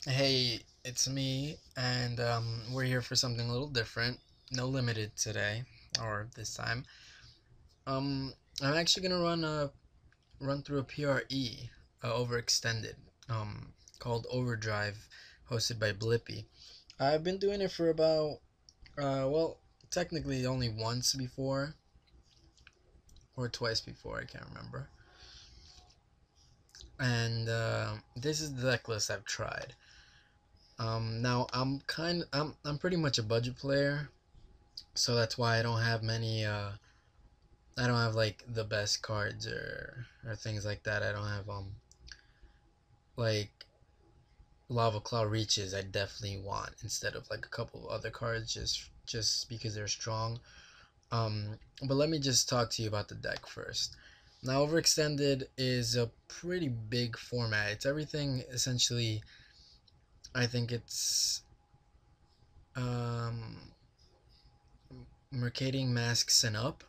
Hey, it's me, and we're here for something a little different. No limited today, or this time. I'm actually gonna run through a PRE, overextended, called Overdrive, hosted by Blippy. I've been doing it for about, well, technically only once before, or twice before, I can't remember. And this is the decklist I've tried. Now I'm pretty much a budget player. So that's why I don't have many I don't have like the best cards or things like that. I don't have like lava claw reaches. I definitely want instead of like a couple of other cards just because they're strong. But let me just talk to you about the deck first. Now overextended is a pretty big format. It's everything essentially. I think it's um Mercading masks and up.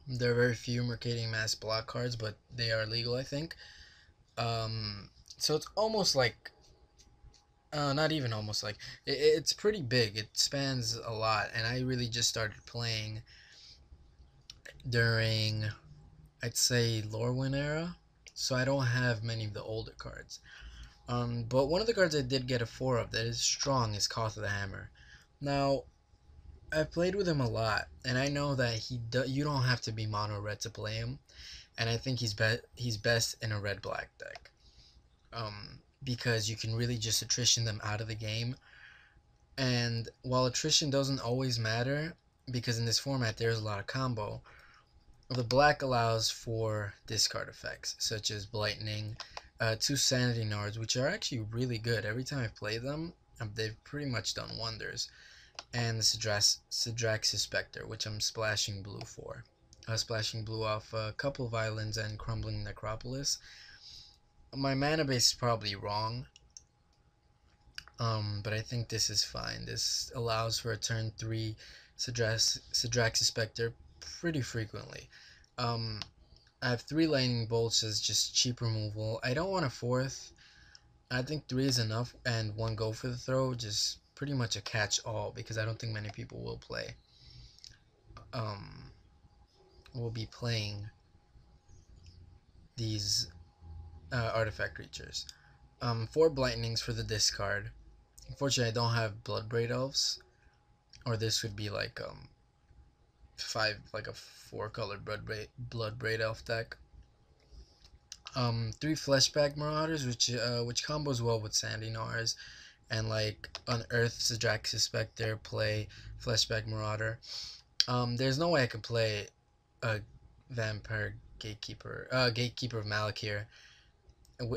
There are very few Mercading mask block cards, but they are legal, I think. Um, so it's almost like, not even almost like, it's pretty big. It spans a lot, and I really just started playing during, I'd say, Lorwyn era. So I don't have many of the older cards. But one of the cards I did get a four of that is strong is Cost of the Hammer. Now, I've played with him a lot, and I know that you don't have to be mono red to play him, and I think he's best in a red black deck. Because you can really just attrition them out of the game. And while attrition doesn't always matter, because in this format there's a lot of combo, the black allows for discard effects such as blightning, two sanity nards, which are actually really good. Every time I've played them, they've pretty much done wonders. And the Sidrax's Spectre, which I'm splashing blue for. Splashing blue off a couple of islands and crumbling Necropolis. My mana base is probably wrong, but I think this is fine. This allows for a turn 3 Sidrax's Spectre pretty frequently. Um, I have 3 Lightning Bolts as just cheap removal. I don't want a 4th. I think 3 is enough, and 1 Go for the Throw, just pretty much a catch-all, because I don't think many people um, will be playing these artifact creatures. 4 Blightnings for the discard. Unfortunately, I don't have Bloodbraid Elves, or this would be like 5, like a 4 color blood braid elf deck. 3 fleshback marauders, which combos well with Sandy Nars, and like unearth Sidrax's Spectre, play fleshback marauder. There's no way I could play a vampire gatekeeper of Malakir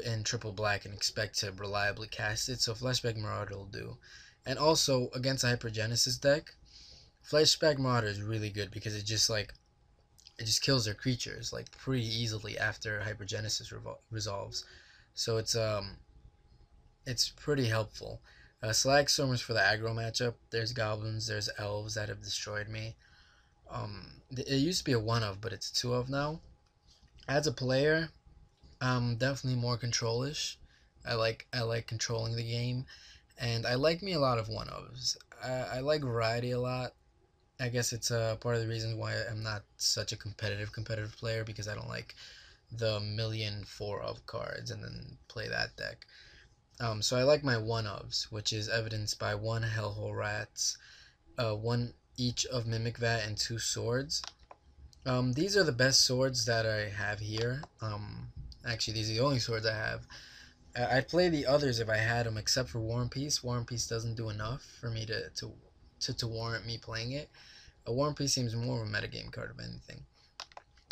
in triple black and expect to reliably cast it. So fleshback marauder will do. And also against a hypergenesis deck, fleshback marauder is really good because it just kills their creatures like pretty easily after hypergenesis resolves. So it's pretty helpful. Slag Stormers for the aggro matchup. There's goblins, there's elves that have destroyed me. It used to be a one of, but it's a two of now. As a player, definitely more controlish. I like controlling the game, and I like me a lot of one ofs. I like variety a lot. I guess it's part of the reason why I'm not such a competitive player, because I don't like the million four of cards and then play that deck. So I like my one ofs, which is evidenced by one Hellhole Rats, one each of Mimic Vat, and two swords. These are the best swords that I have here. Actually, these are the only swords I have. I'd play the others if I had them, except for War and Peace. War and Peace doesn't do enough for me to warrant me playing it. A War and Peace seems more of a metagame card of anything.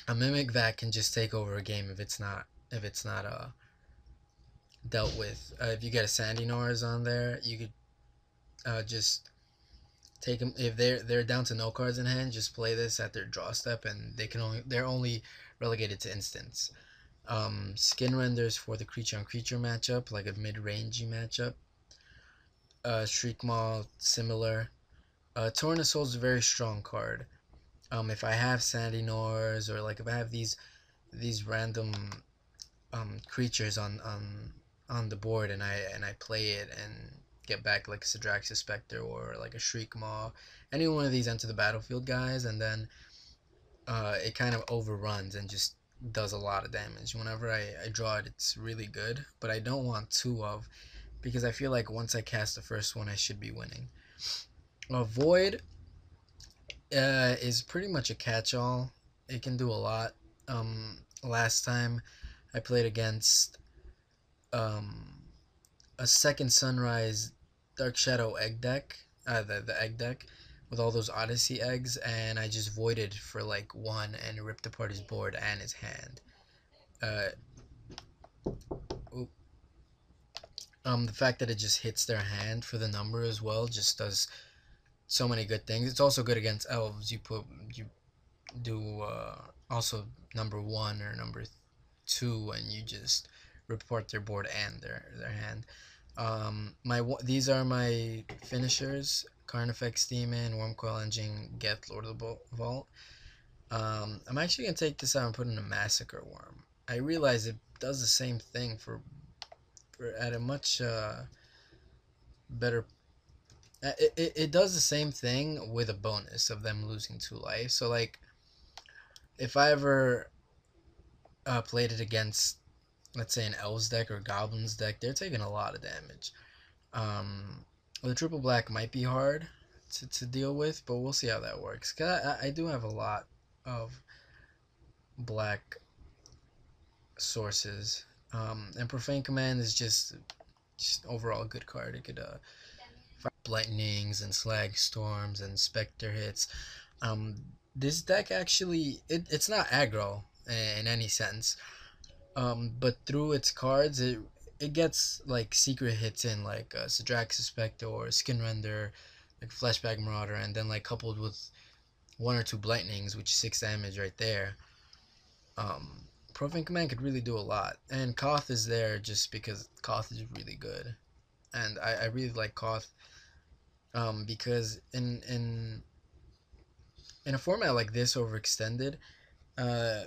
A Mimic Vat can just take over a game if it's not dealt with. If you get a Sandy Nars on there, you could just take them if they're down to no cards in hand. Just play this at their draw step, and they're only relegated to instants. Skin renders for the creature on creature matchup, like a mid rangey matchup. Shriek Maw, similar. Torn of Souls is a very strong card. If I have Sandy Nors, or like if I have these random creatures on the board, and I play it, and get back like a Sidraxis Spectre or like a Shriek Maw. Any one of these enter the battlefield guys, and then it kind of overruns and just does a lot of damage. Whenever I draw it, it's really good, but I don't want two of, because I feel like once I cast the first one, I should be winning. Void is pretty much a catch-all. It can do a lot. Last time I played against um, a second Sunrise Dark Shadow egg deck, the egg deck, with all those Odyssey eggs, and I just voided for like one and ripped apart his board and his hand. Uh, the fact that it just hits their hand for the number as well just does so many good things. It's also good against elves. You do also number one or number two, and you just rip apart their board and their hand. These are my finishers: Carnifex Demon, Wormcoil Engine, Geth, Lord of the Vault. I'm actually gonna take this out and put in a Massacre Worm. I realize it does the same thing for at a much better. It does the same thing with a bonus of them losing 2 life. So like, if I ever played it against, let's say, an Elves deck or Goblins deck, they're taking a lot of damage. The triple black might be hard to deal with, but we'll see how that works. Cause I do have a lot of black sources, and Profane Command is just overall a good card. It could fire lightnings and slag storms and specter hits. Um, this deck actually it's not aggro in any sense. But through its cards, it gets like secret hits in, like Sidraxis Spectre or Skin Render, like Fleshbag Marauder, and then like coupled with one or two Blightnings, which is 6 damage right there. Profane Command could really do a lot, and Koth is there just because Koth is really good, and I really like Koth, because in a format like this, overextended, uh,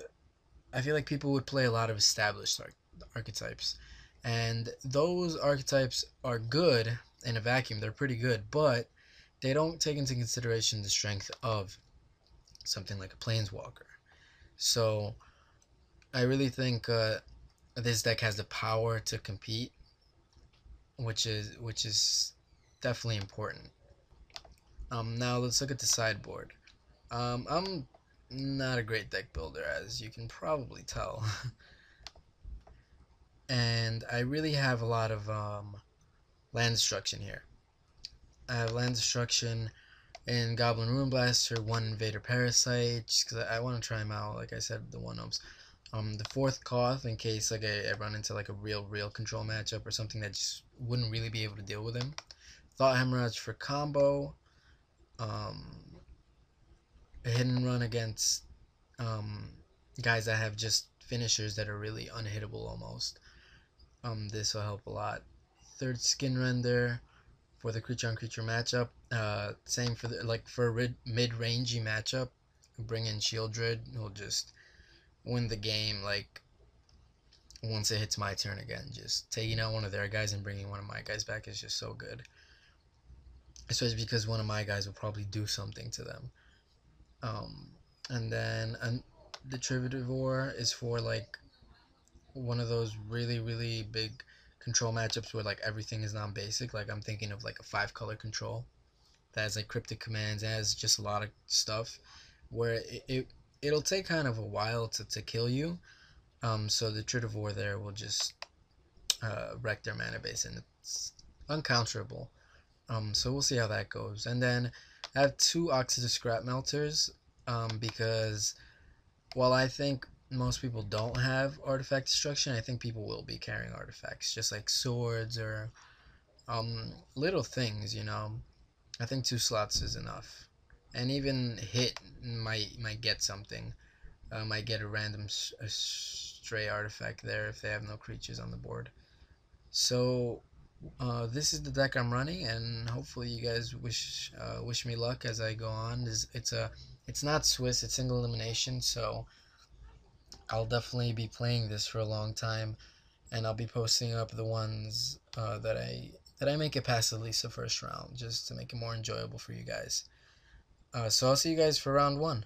I feel like people would play a lot of established archetypes, and those archetypes are good in a vacuum. They're pretty good, but they don't take into consideration the strength of something like a Planeswalker. So I really think this deck has the power to compete, which is definitely important. Now let's look at the sideboard. I'm not a great deck builder, as you can probably tell. And I really have a lot of land destruction here. I have land destruction in Goblin Ruin Blaster, one Invader Parasite, just because I want to try them out. Like I said, the one ohms. The fourth Koth, in case like I run into like a real control matchup or something that just wouldn't really be able to deal with him. Thought Hemorrhage for combo. A hidden run against guys that have just finishers that are really unhittable almost. This will help a lot. Third Skin Render for the creature on creature matchup. Same for the for a mid-rangey matchup. Bring in Shieldred, who'll just win the game. Like once it hits my turn again, just taking out one of their guys and bringing one of my guys back is just so good. Especially because one of my guys will probably do something to them. And then the Trivitivore is for like one of those really big control matchups where like everything is non-basic. Like I'm thinking of like a 5-color control that has like cryptic commands and has just a lot of stuff where it'll take kind of a while to kill you. So the Tritivore there will just wreck their mana base, and it's uncounterable. So we'll see how that goes. And then I have 2 Oxida Scrap Melters, because while I think most people don't have artifact destruction, I think people will be carrying artifacts, just like swords or little things, you know. I think 2 slots is enough, and even hit might get something. Might get a random a stray artifact there if they have no creatures on the board. So this is the deck I'm running, and hopefully you guys wish me luck as I go on. It's not Swiss, it's single elimination, so I'll definitely be playing this for a long time, and I'll be posting up the ones that I that I make it past at least the first round, just to make it more enjoyable for you guys. So I'll see you guys for round one.